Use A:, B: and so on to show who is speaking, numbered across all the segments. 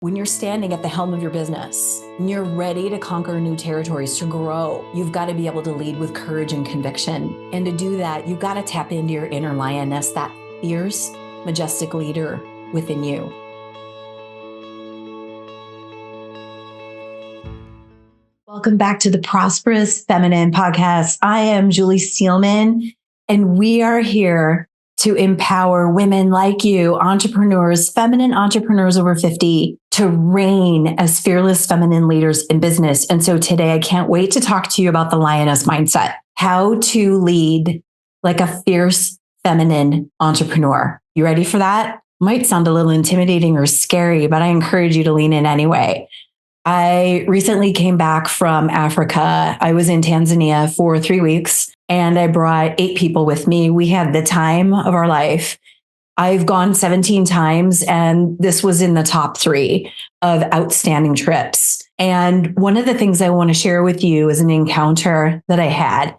A: When you're standing at the helm of your business and you're ready to conquer new territories, to grow, you've got to be able to lead with courage and conviction. And to do that, you've got to tap into your inner lioness, that fierce, majestic leader within you. Welcome back to the Prosperous Feminine Podcast. I am Julie Steelman, and we are here to empower women like you, entrepreneurs, feminine entrepreneurs over 50, to reign as fearless feminine leaders in business. And so today I can't wait to talk to you about the Lioness mindset, how to lead like a fierce feminine entrepreneur. You ready for that? Might sound a little intimidating or scary, but I encourage you to lean in anyway. I recently came back from Africa. I was in Tanzania for 3 weeks and I brought 8 people with me. We had the time of our life. I've gone 17 times and this was in the top 3 of outstanding trips. And one of the things I want to share with you is an encounter that I had.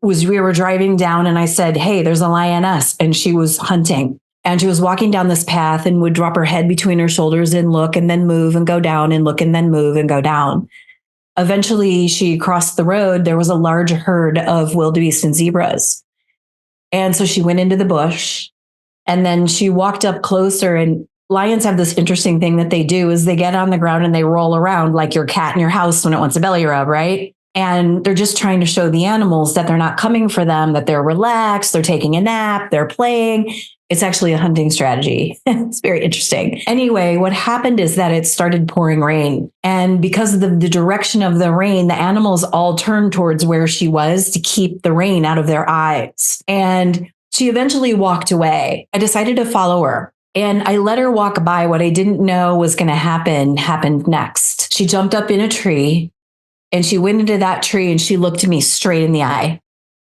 A: We were driving down and I said, "Hey, there's a lioness," and she was hunting. And she was walking down this path and would drop her head between her shoulders and look and then move and go down and look and then move and go down. Eventually, she crossed the road. There was a large herd of wildebeest and zebras. And so she went into the bush and then she walked up closer. And lions have this interesting thing that they do is they get on the ground and they roll around like your cat in your house when it wants a belly rub, right? And they're just trying to show the animals that they're not coming for them, that they're relaxed, they're taking a nap, they're playing. It's actually a hunting strategy. It's very interesting. Anyway, what happened is that it started pouring rain. And because of the direction of the rain, the animals all turned towards where she was to keep the rain out of their eyes. And she eventually walked away. I decided to follow her. And I let her walk by. What I didn't know was going to happened next. She jumped up in a tree and she went into that tree and she looked me straight in the eye.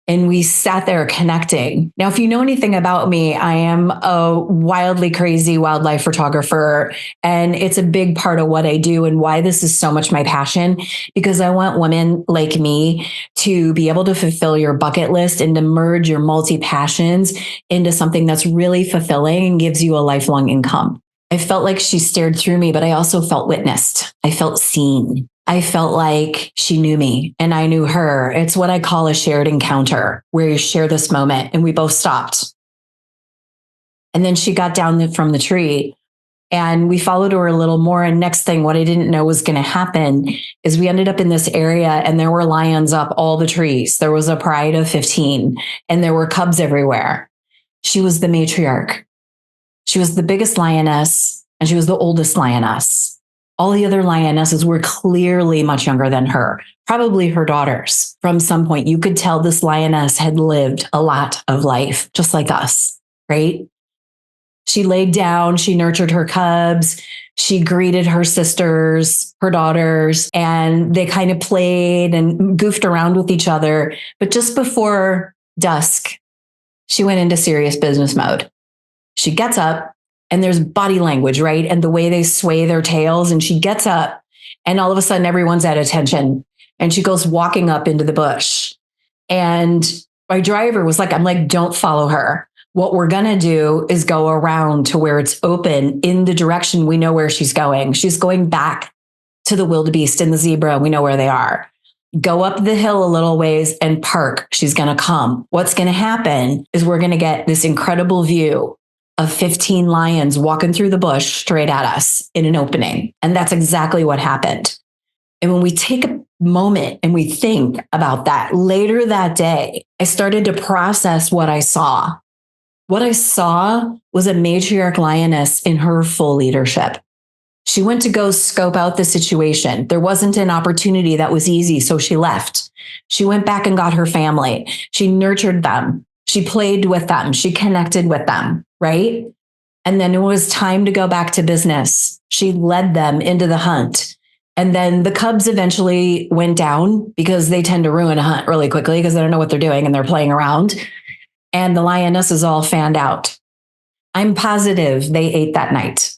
A: And we sat there connecting. Now, if you know anything about me, I am a wildly crazy wildlife photographer. And it's a big part of what I do and why this is so much my passion, because I want women like me to be able to fulfill your bucket list and to merge your multi-passions into something that's really fulfilling and gives you a lifelong income. I felt like she stared through me, but I also felt witnessed. I felt seen. I felt like she knew me and I knew her. It's what I call a shared encounter, where you share this moment and we both stopped. And then she got down from the tree and we followed her a little more. And next thing, what I didn't know was going to happen is we ended up in this area and there were lions up all the trees. There was a pride of 15 and there were cubs everywhere. She was the matriarch. She was the biggest lioness and she was the oldest lioness. All the other lionesses were clearly much younger than her, probably her daughters. From some point, you could tell this lioness had lived a lot of life, just like us, right? She laid down, she nurtured her cubs, she greeted her sisters, her daughters, and they kind of played and goofed around with each other. But just before dusk, she went into serious business mode. She gets up. And there's body language, right? And the way they sway their tails. And she gets up and all of a sudden everyone's at attention. And she goes walking up into the bush. And my driver was like, I'm like, don't follow her. What we're going to do is go around to where it's open in the direction we know where she's going. She's going back to the wildebeest and the zebra. We know where they are. Go up the hill a little ways and park. She's going to come. What's going to happen is we're going to get this incredible view of 15 lions walking through the bush straight at us in an opening. And that's exactly what happened. And when we take a moment and we think about that, later that day, I started to process what I saw. What I saw was a matriarch lioness in her full leadership. She went to go scope out the situation. There wasn't an opportunity that was easy, so she left. She went back and got her family. She nurtured them. She played with them. She connected with them, right? And then it was time to go back to business. She led them into the hunt. And then the cubs eventually went down because they tend to ruin a hunt really quickly because they don't know what they're doing and they're playing around. And the lionesses all fanned out. I'm positive they ate that night.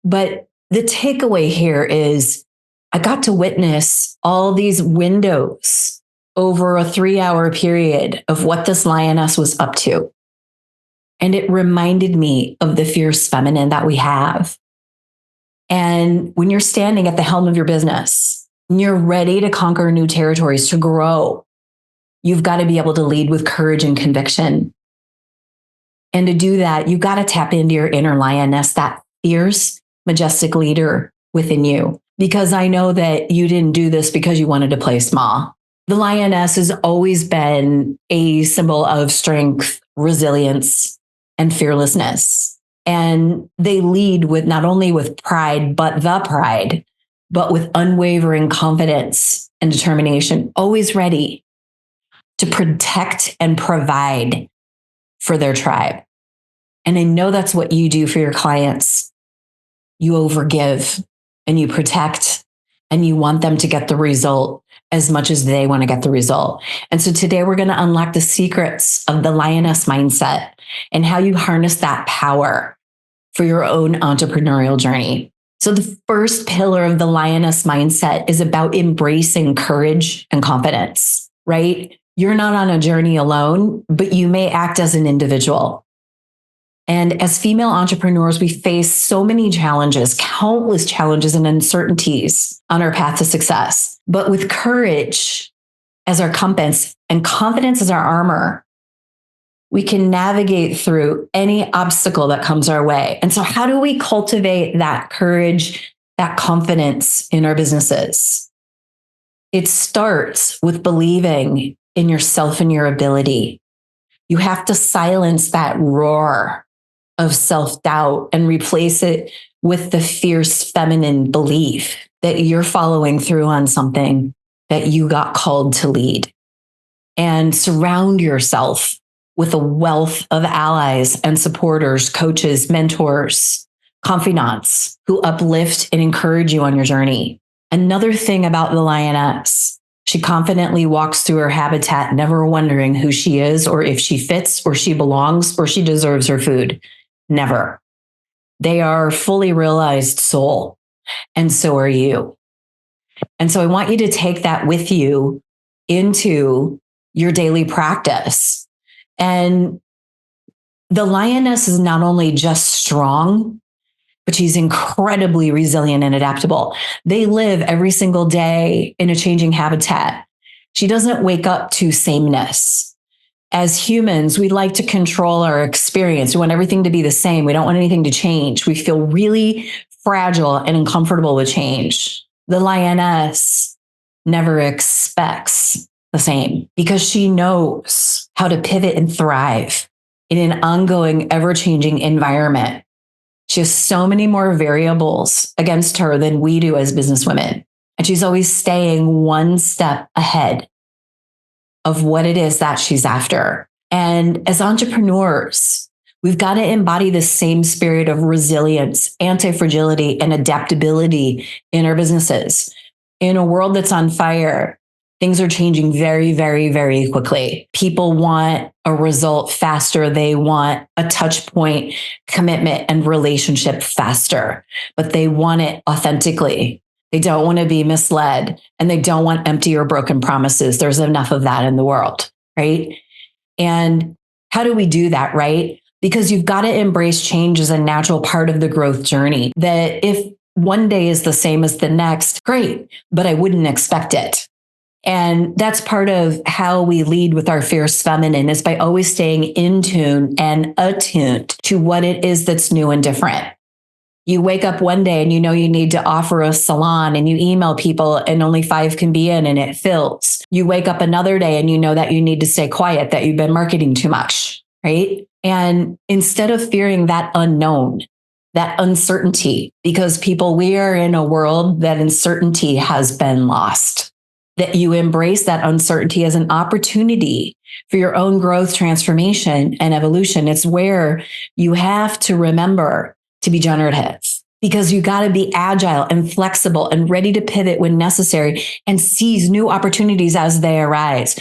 A: But the takeaway here is I got to witness all these windows over a 3-hour period of what this lioness was up to. And it reminded me of the fierce feminine that we have. And when you're standing at the helm of your business and you're ready to conquer new territories, to grow, you've got to be able to lead with courage and conviction. And to do that, you've got to tap into your inner lioness, that fierce, majestic leader within you. Because I know that you didn't do this because you wanted to play small. The lioness has always been a symbol of strength, resilience, and fearlessness. And they lead with not only with pride, but with unwavering confidence and determination, always ready to protect and provide for their tribe. And I know that's what you do for your clients. You overgive and you protect, and you want them to get the result as much as they want to get the result. And so today we're going to unlock the secrets of the lioness mindset and how you harness that power for your own entrepreneurial journey. So the first pillar of the lioness mindset is about embracing courage and confidence, right? You're not on a journey alone, but you may act as an individual. And as female entrepreneurs, we face so many challenges, countless challenges and uncertainties on our path to success. But with courage as our compass and confidence as our armor, we can navigate through any obstacle that comes our way. And so how do we cultivate that courage, that confidence in our businesses? It starts with believing in yourself and your ability. You have to silence that roar of self-doubt and replace it with the fierce feminine belief that you're following through on something that you got called to lead. And surround yourself with a wealth of allies and supporters, coaches, mentors, confidants who uplift and encourage you on your journey. Another thing about the lioness, she confidently walks through her habitat, never wondering who she is or if she fits or she belongs or she deserves her food. Never. They are fully realized soul, and so are you. And so I want you to take that with you into your daily practice. And the lioness is not only just strong, but she's incredibly resilient and adaptable. They live every single day in a changing habitat. She doesn't wake up to sameness. As humans, we like to control our experience. We want everything to be the same. We don't want anything to change. We feel really fragile and uncomfortable with change. The lioness never expects the same because she knows how to pivot and thrive in an ongoing, ever-changing environment. She has so many more variables against her than we do as businesswomen. And she's always staying one step ahead of what it is that she's after. And as entrepreneurs, we've got to embody the same spirit of resilience, anti-fragility, and adaptability in our businesses. In a world that's on fire, things are changing very, very, very quickly. People want a result faster. They want a touch point, commitment, and relationship faster, but they want it authentically. They don't want to be misled, and they don't want empty or broken promises. There's enough of that in the world, right? And how do we do that, right? Because you've got to embrace change as a natural part of the growth journey. That if one day is the same as the next, great, but I wouldn't expect it. And that's part of how we lead with our fierce feminine, is by always staying in tune and attuned to what it is that's new and different. You wake up one day and you know you need to offer a salon, and you email people and only 5 can be in and it fills. You wake up another day and you know that you need to stay quiet, that you've been marketing too much, right? And instead of fearing that unknown, that uncertainty, because we are in a world that uncertainty has been lost, that you embrace that uncertainty as an opportunity for your own growth, transformation, and evolution. It's where you have to remember to be generative, because you got to be agile and flexible and ready to pivot when necessary and seize new opportunities as they arise.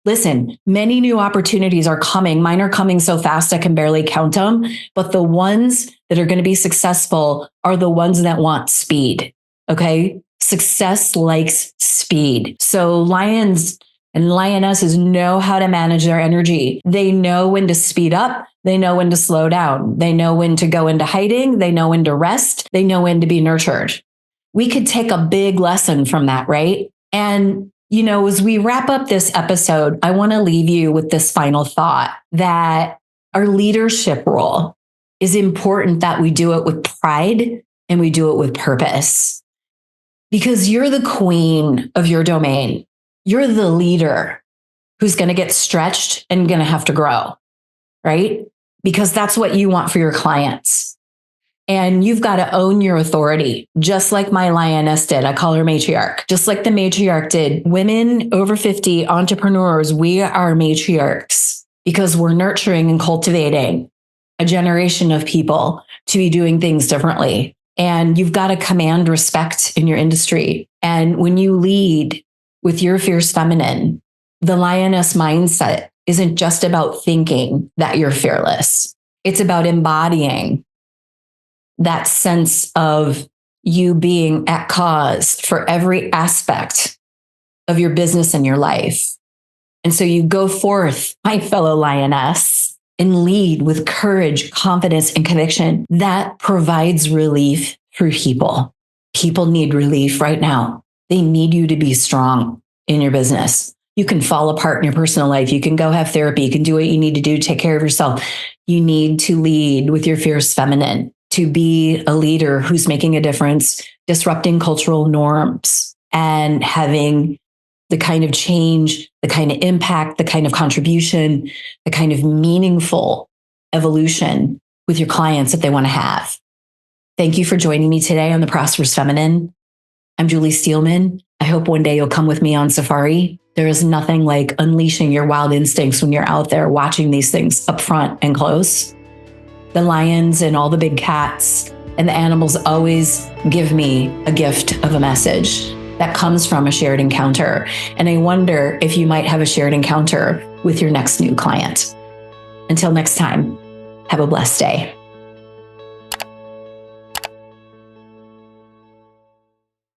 A: Listen, many new opportunities are coming. Mine are coming so fast I can barely count them, but the ones that are going to be successful are the ones that want speed. Okay. Success likes speed. So lions And lionesses know how to manage their energy. They know when to speed up. They know when to slow down. They know when to go into hiding. They know when to rest. They know when to be nurtured. We could take a big lesson from that, right? And, as we wrap up this episode, I want to leave you with this final thought that our leadership role is important, that we do it with pride and we do it with purpose. Because you're the queen of your domain. You're the leader who's going to get stretched and going to have to grow, right? Because that's what you want for your clients. And you've got to own your authority, just like my lioness did. I call her matriarch. Just like the matriarch did. Women over 50 entrepreneurs, we are matriarchs because we're nurturing and cultivating a generation of people to be doing things differently. And you've got to command respect in your industry. And when you lead with your fierce feminine, the lioness mindset isn't just about thinking that you're fearless. It's about embodying that sense of you being at cause for every aspect of your business and your life. And so you go forth, my fellow lioness, and lead with courage, confidence, and conviction that provides relief for people. People need relief right now. They need you to be strong in your business. You can fall apart in your personal life. You can go have therapy. You can do what you need to do to take care of yourself. You need to lead with your fierce feminine, to be a leader who's making a difference, disrupting cultural norms, and having the kind of change, the kind of impact, the kind of contribution, the kind of meaningful evolution with your clients that they want to have. Thank you for joining me today on The Prosperous Feminine. I'm Julie Steelman. I hope one day you'll come with me on safari. There is nothing like unleashing your wild instincts when you're out there watching these things up front and close. The lions and all the big cats and the animals always give me a gift of a message that comes from a shared encounter. And I wonder if you might have a shared encounter with your next new client. Until next time, have a blessed day.